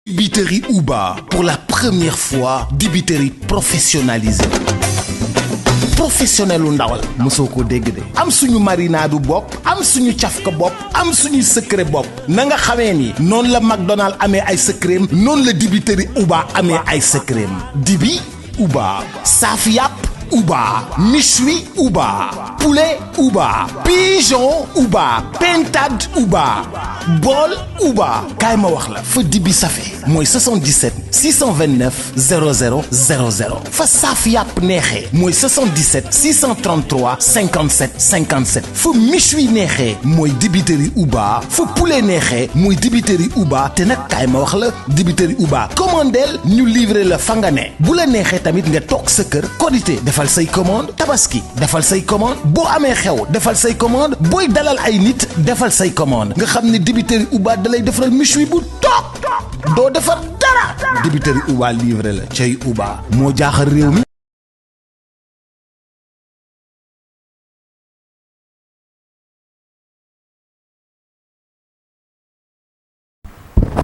Dibiterie Uba, pour la première fois, dibiterie professionnalisée. Professionnel u ndawal mosoo ko dégg de am suñu marinade bopp am suñu cafka bopp am suñu secret bopp na nga xamee ni noonu la McDonald amee ay secret noonu la dibiterie Uba amee ay secret dibi Uba saaf yàpp Uba méchoui Uba poulet Uba pigeon Uba pintade Uba bool Uba kaay ma wax la fa dibi safe mooy 77 629 00 00 fa saaf yàpp neexee mooy 77 633 57 57 fa méchoui neexee mooy dibiterie Uba fa poulet neexee mooy dibiterie Uba te nag kaay ma wax la dibiterie Uba commandeel ñu livrer la fa nga ne bu la neexee tamit nga toog sa kër Korité defal say commande Tabaski defal say commande boo amee xew defal say commande booy dalal ay nit defal say commande nga xam ne dibiterie Uba dalay defaral méchoui bu toog doo defar dara dibiterie Uba livré la cay Uba moo jaaxal réew mi.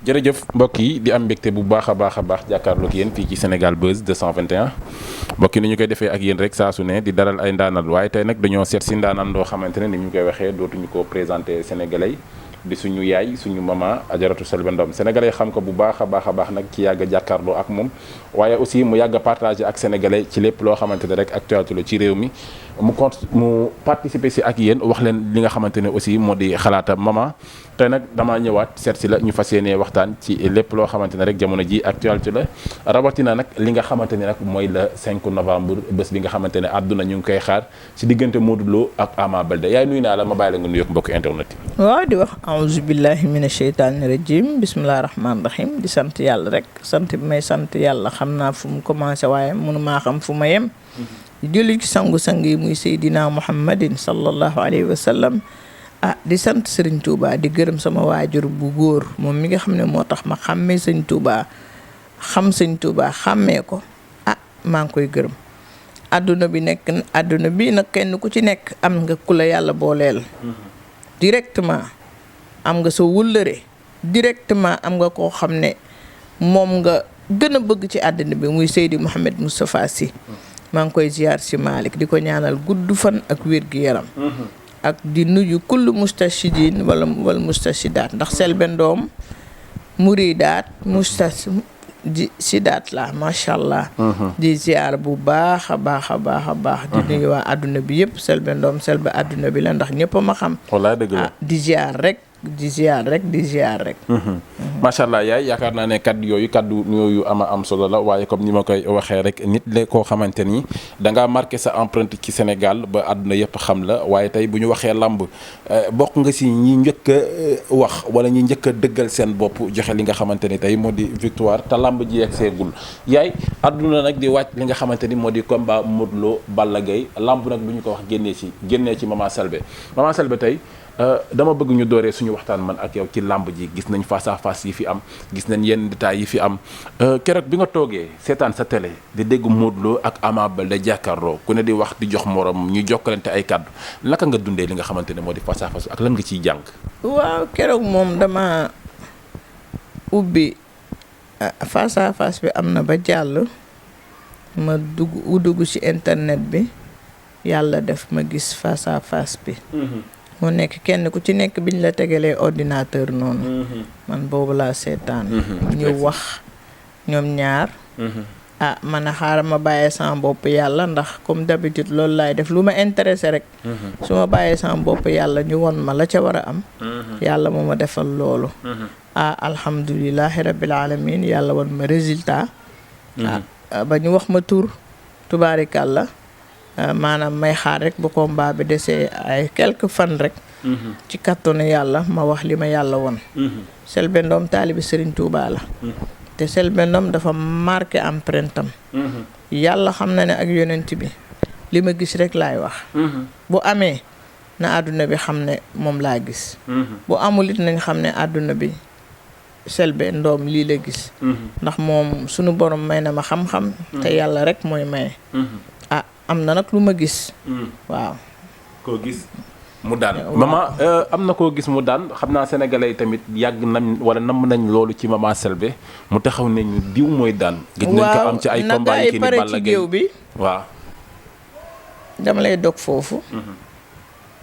jërëjëf mbokk yi di am mbégte bu baax a baax jàkkaarloog yéen fii ci Sénégal Buzz 221 mbokk yi ni ñu koy defee ak yéen rek saa su ne di dalal ay ndaanal waaye tey nag dañoo seet si ndaanaan doo xamante ne ni ñu koy waxee dootuñu ko présenté sénégalais di suñu yaay suñu maman Adjaratou Selbé Ndom sénégalais xam ko bu baax a baax nag ci yàgg a jàkkaarloo ak moom waaye aussi mu yàgg a partagé ak sénégalais ci lépp loo xamante ne rek actualité la ci réew mi mu participer si ak yéen wax leen li nga xamante ne aussi moo di xalaatam maman tey nag damaa ñëwaat seet si la ñu fas yéenee waxtaan ci lépp loo xamante ne rek jamono ji actualité la rawatina nag li nga xamante ne nag mooy le 5 novembre bés bi nga xamante ne àdduna ñu ngi koy xaar si diggante Modou Lo ak Ama Baldé yaay nuyu naa la ma bàyyi la nga nuyoog mbokk internet yi. waaw di wax auzu billahi mina sheytaani rajim bismillahi rahmaani rahim di sant yàlla rek sant bi may sant yàlla xam naa fu mu commencé waaye mënu maa xam fu ma yem. di julli ci sangu-sang yi muy Seydina Muhammadin sallallahu alayhi wa sallam. di sant Serigne Touba di gërëm sama waajur bu góor moom mi nga xam ne moo tax ma xàmmee sëñ Touba xam sëñ Touba xàmmee ko maa ngi koy gërëm adduna bi nag kenn ku ci nekk am nga ku la yàlla booleel directement am nga sa wëllëre directement am nga koo xam ne moom nga gën a bëgg ci àddina bi muy Seydi Mouhamed Moustapha Sy maa ngi koy ziar si Malick di ko ñaanal gudd fan ak wér gi yaram ak di nuyu kullu mustashidin wala mustashidaat ndax Selbé Ndom muridaat mustashiddaat la macha allah. di ziar bu baax a baax. di nuyu waa adduna bi yëpp Selbé Ndom Selbé adduna bi la ndax ñëpp a ma xam. wallaay dëgg la di ziar rek. macha allah yaay yaakaar naa ne kaddu yooyu ama am solo la waaye comme ni ma koy waxee rek nit la koo xamante ni da ngaa marqué sa empreinte ci Sénégal ba àdduna yëpp xam la waaye tey bu ñu waxee lamb bokk nga si ñi njëkk a wax wala ñi njëkk a dëggal seen bopp joxe li nga xamante ni tey moo di victoire te lamb ji yegg seegul yaay àdduna nag di wàcc li nga xamante ni moo di combat Modou Lo Balla Gaye lamb nag bu ñu ko wax génnee ci maman Selbé tey. dama bëgg ñu dooree suñu waxtaan man ak yow ci làmb ji gis nañ face à face yi fi am gis nañ yenn détails yi fi am keroog bi nga toogee seetaan sa télé di dégg Modou Lo ak Ama Baldé jàkkaarloo ku ne di wax di jox morom ñu jokkalante ay kàddu naka nga dundee li nga xamante ne moo di face à face ak lan nga ciy jàng. waaw keroog moom dama ubbi face à face bi am na ba jàll ma dugg ci internet bi yàlla def ma gis face à face bi. mu nekk kenn ku ci nekk biñ la tegalee ordinateur noonu man boobu laa seetaan ñu wax ñoom ñaar man a xaaral ma bàyyee sama bopp yàlla ndax comme d'habitude loolu laay def lu ma intéressé rek su ma bàyyee sama bopp yàlla ñu won ma la ca war a am yàlla moo ma defal loolu alhamdulilahi rabbil alamin yàlla won ma résultat ba ñu wax ma tur tubaarikàlla maanaam may xaar rek bu combat bi desee ay quelques fan rek ci kattanu yàlla ma wax li ma yàlla won Selbé Ndom taalibi Serigne Touba la te Selbé Ndom dafa marqué empreinte am yàlla xam na ne ak yonent bi li ma gis rek laay wax bu amee na àdduna bi xam ne moom laa gis bu amul it nañ xam ne àdduna bi Selbé Ndom lii la gis ndax moom sunu borom may na ma xam-xam te yàlla rek mooy maye am na nag lu ma gis waaw koo gis mu daan maman am na koo gis mu daan xam naa sénégalais yi tamit yàgg nañ wala namm nañ loolu ci maman Selbé mu taxaw ne ñu diw mooy daan. gis nañ ko am ci ay combat yi kii ni Balla Gaye bi waaw. dama lay dog foofu.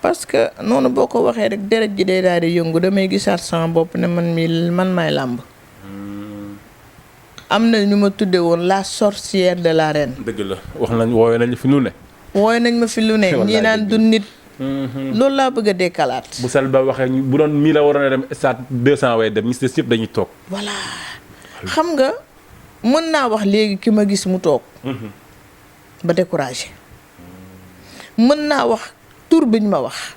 parce que noonu boo ko waxee rek deret ji day daal di yëngu damay gisaat sama bopp ne man maay làmb. am na ñu ma tudde woon la sorcière de l'arène. dëgg la wax nañ woowe nañ fi lu ne. woowe nañ ma fi lu ne ñii naan du nit. loolu laa bëgg a dekkalaat. bu Selbé waxee bu doon mii la waroon a dem stade 200 way dem ñi si des yëpp dañuy toog. voilà xam nga mën naa wax léegi ki ma gis mu toog. ba découragé. mën naa wax tur biñ ma wax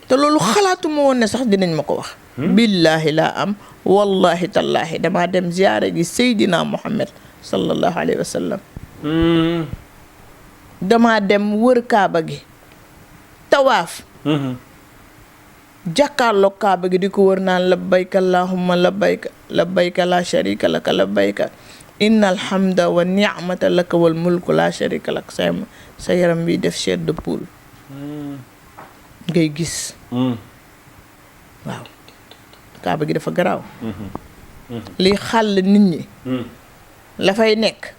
te loolu xalaatuma woon ne sax dinañ ma ko wax. billaahi laa am wallahi tallaahi damaa dem ziyaare gi Seydina Muhammad sallallahu alayhi wa sallam. damaa dem wër Kaaba gi. tawaaf. jàkkaarloog Kaaba gi di ko wër naan labbayka allahumma labbayka labbayka la sharika laka labbayka innal hamda wa ni'mata laka wal mulku la sharika lak sa yaram bi def chair de poule. ngay gis. waaw Kaaba gi dafa garaaw. liy xàll nit ñi. la fay nekk.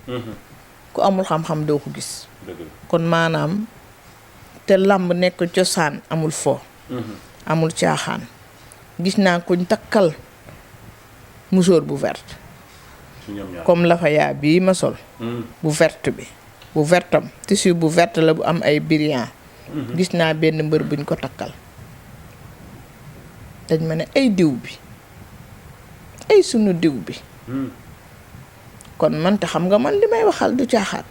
ku amul xam-xam doo ko gis. kon maanaam te làmb nekk cosaan amul fo. amul caaxaan. gis naa kuñ takkal musóor bu verte. comme la fa yaa bii ma sol. bu verte bi. bu vertam tissu bu verte la bu am ay brillant. gis naa benn mbër buñ ko takkal. dañ ma ne ay diw bi ay sunu diw bi. kon man te xam nga man li may waxal du caaxaan.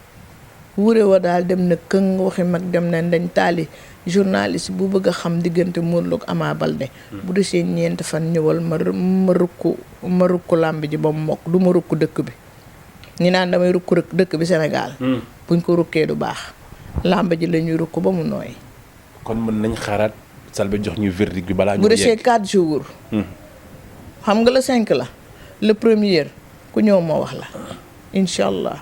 wure wa daal dem na këng waxi mag dem na dañ taali journaliste bu bëgg a xam diggante Modou Lo ak Ama Baldé. bu desee ñeent fan ñëwal ma rukku làmb ji ba mu mokk du ma rukk dëkk bi. ñi naan damay rukk dëkk bi Sénégal. buñ ko rukkee du baax. làmb ji la ñuy rukk ba mu nooy. kon mën nañ xaaraat Selbé jox ñu verdict bi balaa ñu bu desee 4 jours. xam nga le 5 la le premier ku ñëw ma wax la incha allah.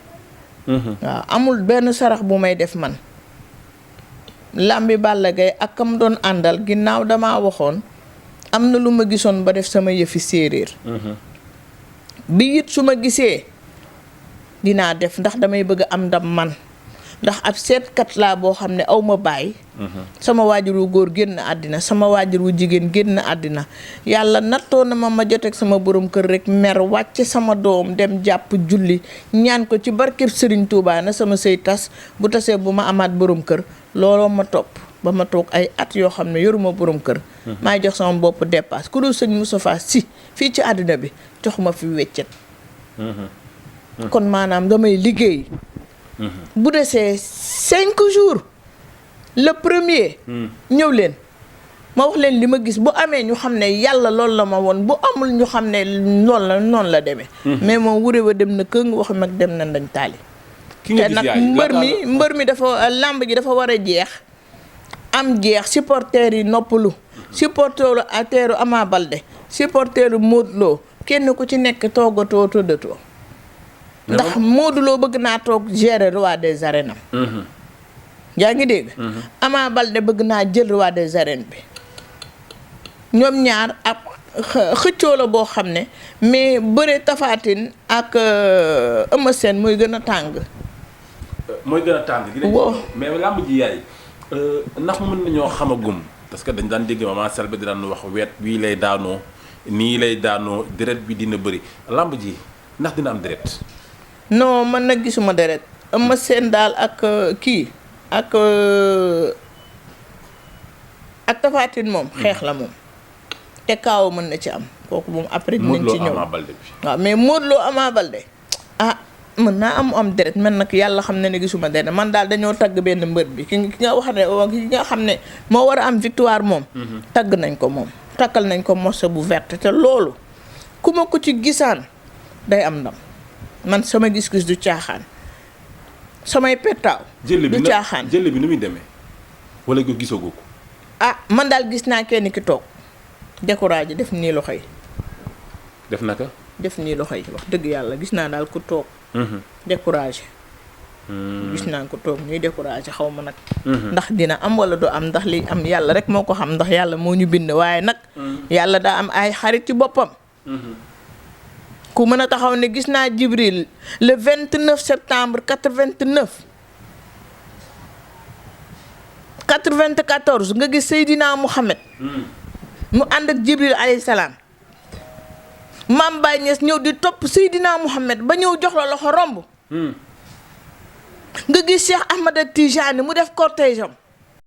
waaw amul benn sarax bu may def man. làmbi Balla Gaye ak kam doon àndal ginnaaw damaa waxoon am na lu ma gisoon ba def sama yëfi séeréer. bi it su ma gisee dinaa def ndax damay bëgg am ndam man ndax ab seetkat laa boo xam ne aw ma bàyyi. sama waajur wu góor génn àddina sama waajur wu jigéen génn àddina yàlla nattoo na ma joteeg sama borom kër rek mer wàcce sama doom dem jàpp julli ñaan ko ci barkeb Sëriñ Tuubaa na sama sëy tas bu tasee bu ma amaat borom kër looloo ma topp ba ma toog ay at yoo xam ne yoruma borom kër. maay jox sama bopp dépasse ku dul sëñ Moustapha Sy fii ci àddina bi joxuma fi weccet. kon maanaam damay liggéey. bu desee 5 jours. le premier. ñëw leen ma wax leen li ma gis bu amee ñu xam ne yàlla loolu la ma woon bu amul ñu xam ne noonu la demee. mais moom wure wa dem na këng wax mag dem na dañ taali. te nag mbër mi dafa làmb ji dafa war a jeex. am jeex supporters yi noppalu. supporteru teeru Ama Baldé supporteru Modou Lo kenn ku ci nekk toogatoo tëddatoo. ndax Modou Lo bëgg naa toog gérer roi des arènes am. yaa ngi dégg. Ama Baldé bëgg naa jël roi des arènes bi. ñoom ñaar ab xëccoo la boo xam ne mais bëre Tapha Tine ak Eumeu Sène mooy gën a tàng. mooy gën a tàng. mais làmb ji yaay ndax mën nañoo xamagum parce que dañ daan dégg Maman Selbé di daan wax weet wii lay daanoo nii lay daanoo deret bi dina bëri làmb ji ndax dina am deret. non man nag gisuma deret Eumeu Sène daal ak kii. ak Tapha Tine moom xeex la moom te kaaw mën na ci am kooku moom après dinañ ci ñëw waaw mais Modou Lo Ama Baldé mën naa am deret man nag yàlla xam ne gisuma deret man daal dañoo tagg benn mbër bi ki nga wax ne ki nga xam ne moo war a am victoire moom tagg nañ ko moom takkal nañ ko morceau bu verte te loolu ku ma ko ci gisaan day am ndam man sama gis-gis du caaxaan samay pettaaw du caaxaan jël bi nu muy demee wala ko gisagoo ko man daal gis naa kenn ki toog découragé def nii loxo yi def naka def nii loxo yi wax dëgg yàlla gis naa daal ku toog découragé gis naa ko toog ñuy découragé xaw ma nag. ndax dina am wala du am ndax li am yàlla rek moo ko xam ndax yàlla moo ñu bind waaye nag. yàlla daa am ay xarit ci boppam. ku mën a taxaw ne gis naa Jibril le 29 septembre 89. 94 nga gis Seydina Mouhamed. mu ànd ak Jibril alayhi salaam. Mame Baye Niass ñëw di topp Seydina Mouhamed ba ñëw jox la loxo romb. nga gis Cheikh Ahmada Tijani mu def cortège am